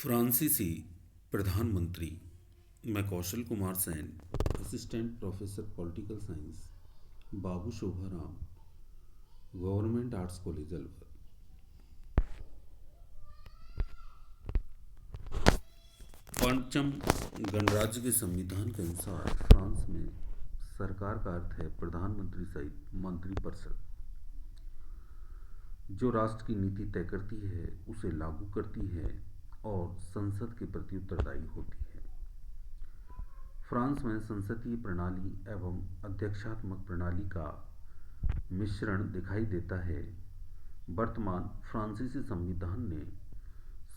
फ्रांसीसी प्रधानमंत्री। मैं Kaushal Kumar Sain, assistant professor political science, Babu Shobharam, government arts college Alwar. पंचम गणराज्य के संविधान के अनुसार फ्रांस में सरकार का अर्थ है प्रधानमंत्री सहित मंत्रिपरिषद, जो राष्ट्र की नीति तय करती है, उसे लागू करती है और संसद के प्रति उत्तरदायी होती है। फ्रांस में संसदीय प्रणाली एवं अध्यक्षात्मक प्रणाली का मिश्रण दिखाई देता है। वर्तमान फ्रांसीसी संविधान ने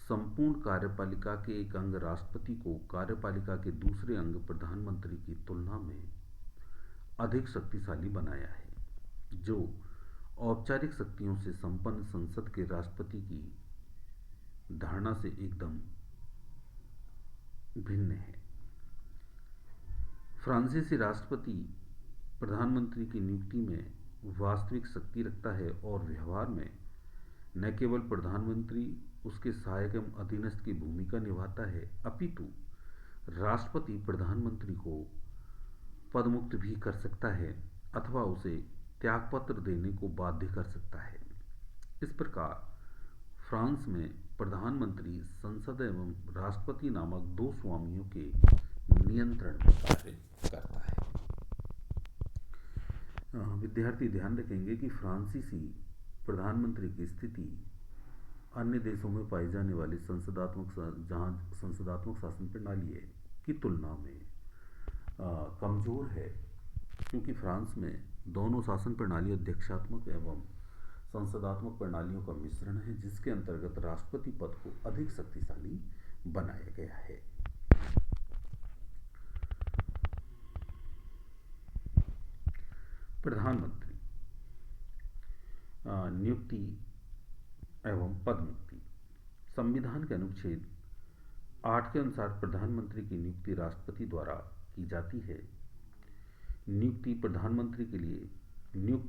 संपूर्ण कार्यपालिका के एक अंग राष्ट्रपति को कार्यपालिका के दूसरे अंग प्रधानमंत्री की तुलना में अधिक शक्तिशाली बनाया है, जो औपचारिक शक्तियों से संपन्न संसद के राष्ट्रपति की धारणा से एकदम भिन्न है। फ्रांसीसी राष्ट्रपति प्रधानमंत्री की नियुक्ति में वास्तविक शक्ति रखता है और व्यवहार में न केवल प्रधानमंत्री उसके सहायक एवं अधीनस्थ की भूमिका निभाता है, अपितु राष्ट्रपति प्रधानमंत्री को पदमुक्त भी कर सकता है अथवा उसे त्यागपत्र देने को बाध्य कर सकता है। इस प्रकार फ्रांस में प्रधानमंत्री संसद एवं राष्ट्रपति नामक दो स्वामियों के नियंत्रण में कार्य करता है। विद्यार्थी ध्यान रखेंगे कि फ्रांसीसी प्रधानमंत्री की स्थिति अन्य देशों में पाई जाने वाली जहाँ संसदात्मक शासन प्रणाली है की तुलना में कमजोर है, क्योंकि फ्रांस में दोनों शासन प्रणाली अध्यक्षात्मक एवं संसदात्मक प्रणालियों का मिश्रण है, जिसके अंतर्गत राष्ट्रपति पद को अधिक शक्तिशाली बनाया गया है। प्रधानमंत्री नियुक्ति एवं पदमुक्ति। संविधान के अनुच्छेद 8 के अनुसार प्रधानमंत्री की नियुक्ति राष्ट्रपति द्वारा की जाती है। नियुक्त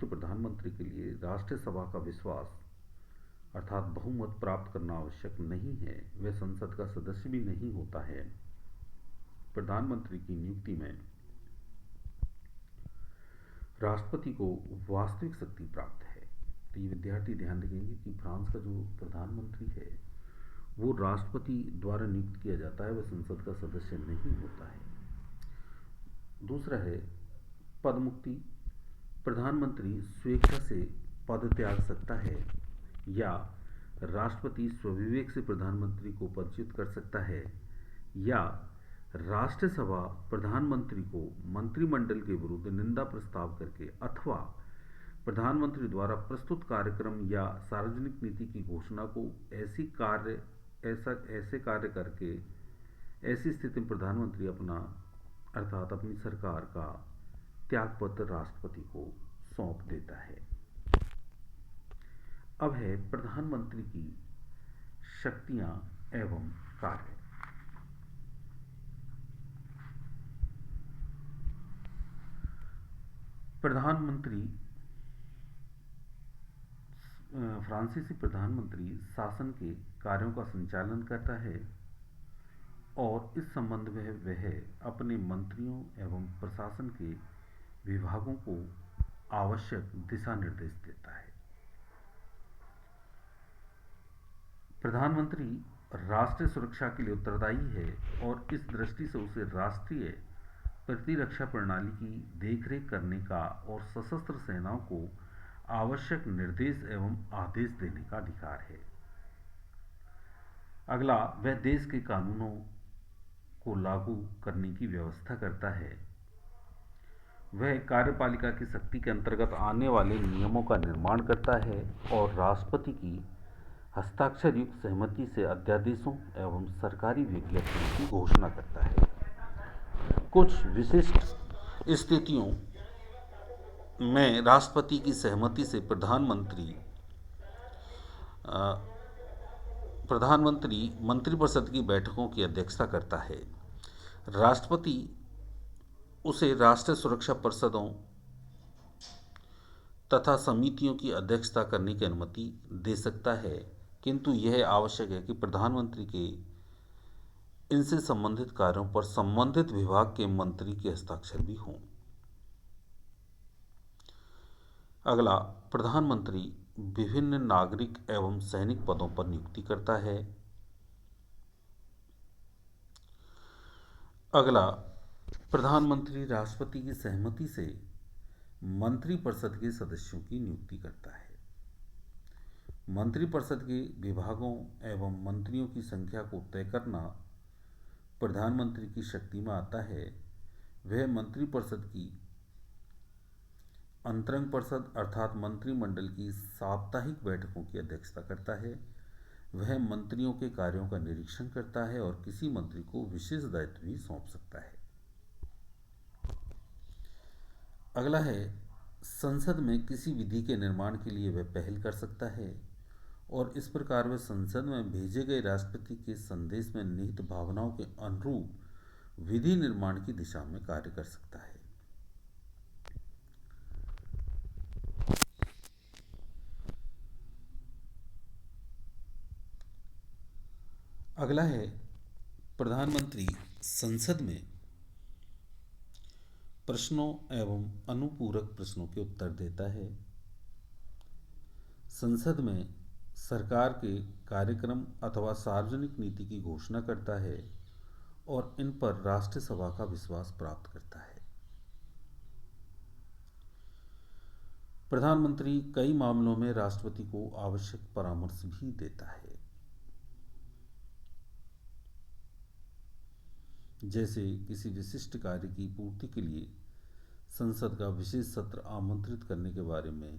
प्रधानमंत्री के लिए राष्ट्रीय सभा का विश्वास अर्थात बहुमत प्राप्त करना आवश्यक नहीं है। वह संसद का सदस्य भी नहीं होता है। प्रधानमंत्री की नियुक्ति में राष्ट्रपति को वास्तविक शक्ति प्राप्त है। तो ये विद्यार्थी ध्यान रखेंगे कि फ्रांस का जो प्रधानमंत्री है वो राष्ट्रपति द्वारा नियुक्त किया जाता है, वह संसद का सदस्य नहीं होता है। दूसरा है पदमुक्ति। प्रधानमंत्री स्वेच्छा से पद त्याग सकता है या राष्ट्रपति स्वविवेक से प्रधानमंत्री को पदच्युत कर सकता है, या राष्ट्रीय सभा प्रधानमंत्री को मंत्रिमंडल के विरुद्ध निंदा प्रस्ताव करके अथवा प्रधानमंत्री द्वारा प्रस्तुत कार्यक्रम या सार्वजनिक नीति की घोषणा को ऐसे कार्य करके ऐसी स्थिति में प्रधानमंत्री अपनी सरकार का त्यागपत्र राष्ट्रपति को सौंप देता है। अब है प्रधानमंत्री की शक्तियां एवं कार्य। फ्रांसीसी प्रधानमंत्री शासन के कार्यों का संचालन करता है और इस संबंध में वह अपने मंत्रियों एवं प्रशासन के विभागों को आवश्यक दिशा निर्देश देता है। प्रधानमंत्री राष्ट्रीय सुरक्षा के लिए उत्तरदायी है और इस दृष्टि से उसे राष्ट्रीय प्रतिरक्षा प्रणाली की देखरेख करने का और सशस्त्र सेनाओं को आवश्यक निर्देश एवं आदेश देने का अधिकार है। अगला, वह देश के कानूनों को लागू करने की व्यवस्था करता है। वह कार्यपालिका की शक्ति के अंतर्गत आने वाले नियमों का निर्माण करता है और राष्ट्रपति की हस्ताक्षर युक्त सहमति से अध्यादेशों एवं सरकारी विज्ञप्तियों की घोषणा करता है। कुछ विशिष्ट स्थितियों में राष्ट्रपति की सहमति से प्रधानमंत्री मंत्रिपरिषद की बैठकों की अध्यक्षता करता है। राष्ट्रपति उसे राष्ट्रीय सुरक्षा परिषदों तथा समितियों की अध्यक्षता करने की अनुमति दे सकता है, किंतु यह आवश्यक है कि प्रधानमंत्री के इनसे संबंधित कार्यों पर संबंधित विभाग के मंत्री के हस्ताक्षर भी हों। अगला, प्रधानमंत्री विभिन्न नागरिक एवं सैनिक पदों पर नियुक्ति करता है। अगला, प्रधानमंत्री राष्ट्रपति की सहमति से मंत्रिपरिषद के सदस्यों की नियुक्ति करता है। मंत्रिपरिषद के विभागों एवं मंत्रियों की संख्या को तय करना प्रधानमंत्री की शक्ति में आता है। वह मंत्रिपरिषद की अंतरंग परिषद अर्थात मंत्रिमंडल की साप्ताहिक बैठकों की अध्यक्षता करता है। वह मंत्रियों के कार्यों का निरीक्षण करता है और किसी मंत्री को विशेष दायित्व भी सौंप सकता है। अगला है, संसद में किसी विधि के निर्माण के लिए वह पहल कर सकता है और इस प्रकार वह संसद में भेजे गए राष्ट्रपति के संदेश में निहित भावनाओं के अनुरूप विधि निर्माण की दिशा में कार्य कर सकता है। अगला है, प्रधानमंत्री संसद में प्रश्नों एवं अनुपूरक प्रश्नों के उत्तर देता है। संसद में सरकार के कार्यक्रम अथवा सार्वजनिक नीति की घोषणा करता है और इन पर राष्ट्रीय सभा का विश्वास प्राप्त करता है। प्रधानमंत्री कई मामलों में राष्ट्रपति को आवश्यक परामर्श भी देता है, जैसे किसी विशिष्ट कार्य की पूर्ति के लिए संसद का विशेष सत्र आमंत्रित करने के बारे में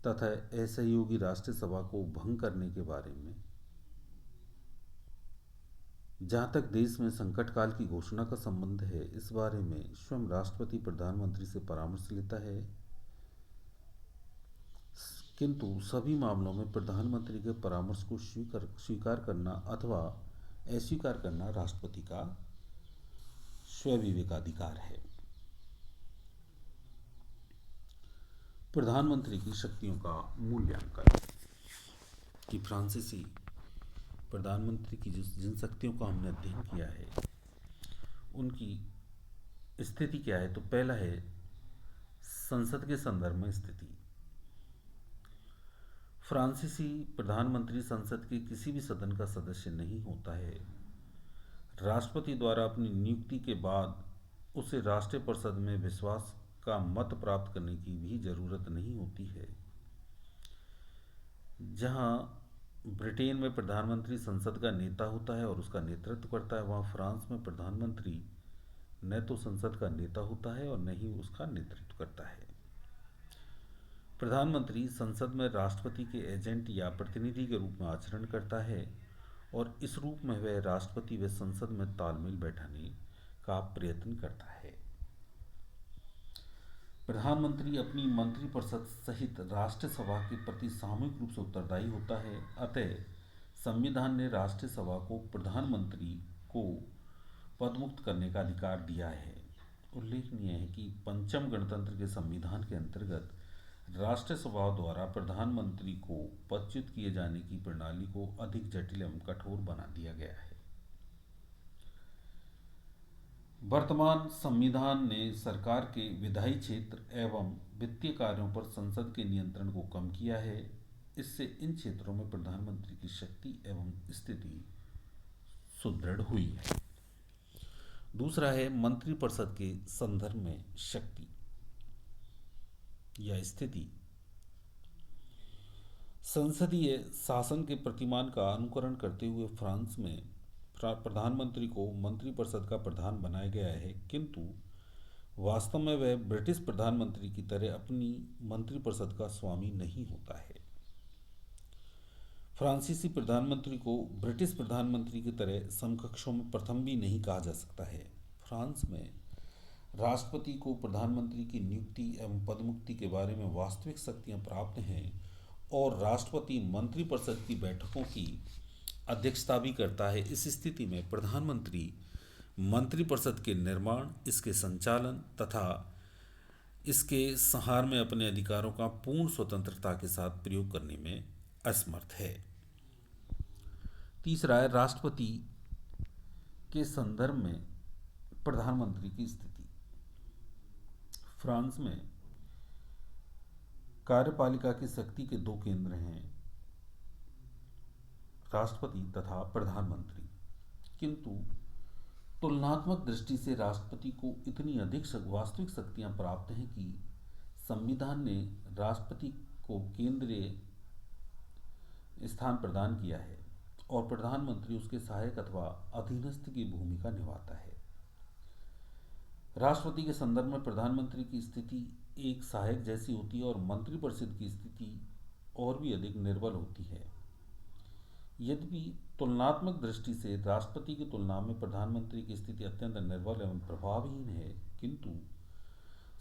तथा असहयोगी राष्ट्रीय सभा को भंग करने के बारे में। जहाँ तक देश में संकट काल की घोषणा का संबंध है, इस बारे में स्वयं राष्ट्रपति प्रधानमंत्री से परामर्श लेता है, किंतु सभी मामलों में प्रधानमंत्री के परामर्श को स्वीकार करना अथवा अस्वीकार करना राष्ट्रपति का स्वविवेकाधिकार है। प्रधानमंत्री की शक्तियों का मूल्यांकन, कि फ्रांसीसी प्रधानमंत्री की जिन शक्तियों का हमने अध्ययन किया है उनकी स्थिति क्या है। तो पहला है संसद के संदर्भ में स्थिति। फ्रांसीसी प्रधानमंत्री संसद के किसी भी सदन का सदस्य नहीं होता है। राष्ट्रपति द्वारा अपनी नियुक्ति के बाद उसे राष्ट्रीय परिषद में विश्वास का मत प्राप्त करने की भी जरूरत नहीं होती है। जहां ब्रिटेन में प्रधानमंत्री संसद का नेता होता है और उसका नेतृत्व करता है, वहां फ्रांस में प्रधानमंत्री न तो संसद का नेता होता है और न ही उसका नेतृत्व करता है। प्रधानमंत्री संसद में राष्ट्रपति के एजेंट या प्रतिनिधि के रूप में आचरण करता है और इस रूप में वह राष्ट्रपति व संसद में तालमेल बैठाने का प्रयत्न करता है। प्रधानमंत्री अपनी मंत्रिपरिषद सहित राष्ट्रीय सभा के प्रति सामूहिक रूप से उत्तरदायी होता है। अतः संविधान ने राष्ट्रीय सभा को प्रधानमंत्री को पदमुक्त करने का अधिकार दिया है। उल्लेखनीय है कि पंचम गणतंत्र के संविधान के अंतर्गत राष्ट्रीय सभा द्वारा प्रधानमंत्री को पदच्युत किए जाने की प्रणाली को अधिक जटिल एवं कठोर बना दिया गया है। वर्तमान संविधान ने सरकार के विधायी क्षेत्र एवं वित्तीय कार्यों पर संसद के नियंत्रण को कम किया है। इससे इन क्षेत्रों में प्रधानमंत्री की शक्ति एवं स्थिति सुदृढ़ हुई है। दूसरा है मंत्रिपरिषद के संदर्भ में शक्ति या स्थिति। संसदीय शासन के प्रतिमान का अनुकरण करते हुए फ्रांस में प्रधानमंत्री को मंत्रिपरिषद का प्रधान बनाया गया है, किंतु वास्तव में वह ब्रिटिश प्रधानमंत्री की तरह अपनी मंत्रिपरिषद का स्वामी नहीं होता है। फ्रांसीसी प्रधानमंत्री को ब्रिटिश प्रधानमंत्री की तरह समकक्षों में प्रथम भी नहीं कहा जा सकता है। फ्रांस में राष्ट्रपति को प्रधानमंत्री की नियुक्ति एवं पदमुक्ति के बारे में वास्तविक शक्तियां प्राप्त हैं और राष्ट्रपति मंत्रिपरिषद की बैठकों की अध्यक्षता भी करता है। इस स्थिति में प्रधानमंत्री मंत्रिपरिषद के निर्माण, इसके संचालन तथा इसके संहार में अपने अधिकारों का पूर्ण स्वतंत्रता के साथ प्रयोग करने में असमर्थ है। तीसरा है राष्ट्रपति के संदर्भ में प्रधानमंत्री की स्थिति। फ्रांस में कार्यपालिका की शक्ति के दो केंद्र हैं, राष्ट्रपति तथा प्रधानमंत्री। किंतु तुलनात्मक दृष्टि से राष्ट्रपति को इतनी अधिक वास्तविक शक्तियां प्राप्त हैं कि संविधान ने राष्ट्रपति को केंद्रीय स्थान प्रदान किया है और प्रधानमंत्री उसके सहायक अथवा अधीनस्थ की भूमिका निभाता है। राष्ट्रपति के संदर्भ में प्रधानमंत्री की स्थिति एक सहायक जैसी होती है और मंत्रिपरिषद की स्थिति और भी अधिक निर्बल होती है। यद्यपि तुलनात्मक दृष्टि से राष्ट्रपति की तुलना में प्रधानमंत्री की स्थिति अत्यंत निर्बल एवं प्रभावहीन है, किंतु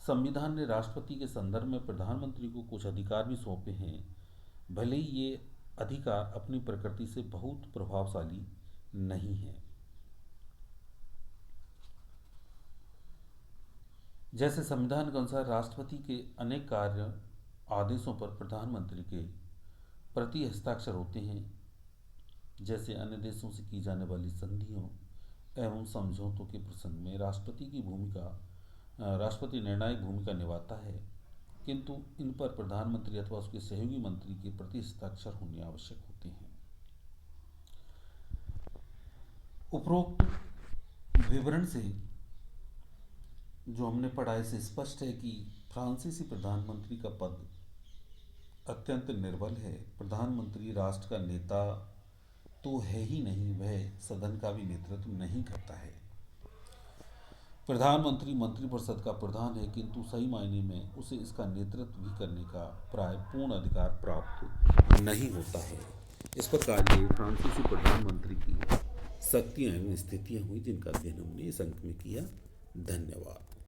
संविधान ने राष्ट्रपति के संदर्भ में प्रधानमंत्री को कुछ अधिकार भी सौंपे हैं, भले ही ये अधिकार अपनी प्रकृति से बहुत प्रभावशाली नहीं है। जैसे संविधान के अनुसार राष्ट्रपति के अनेक कार्य आदेशों पर प्रधानमंत्री के प्रति हस्ताक्षर होते हैं, जैसे अन्य देशों से की जाने वाली संधियों एवं समझौतों के प्रसंग में राष्ट्रपति निर्णायक भूमिका निभाता है, किंतु इन पर प्रधानमंत्री अथवा उसके सहयोगी मंत्री के प्रति हस्ताक्षर होने आवश्यक होते हैं। उपरोक्त विवरण से जो हमने पढ़ा इससे स्पष्ट है कि फ्रांसीसी प्रधानमंत्री का पद अत्यंत निर्बल है। प्रधानमंत्री राष्ट्र का नेता तो है ही नहीं, वह सदन का भी नेतृत्व नहीं करता है। प्रधानमंत्री मंत्रिपरिषद का प्रधान है, किंतु सही मायने में उसे इसका नेतृत्व भी करने का प्राय पूर्ण अधिकार प्राप्त नहीं होता है। इस प्रकार ये फ्रांसीसी प्रधानमंत्री की शक्तियाँ एवं स्थितियाँ हुई जिनका अध्ययन हमने इस अंक में किया। धन्यवाद।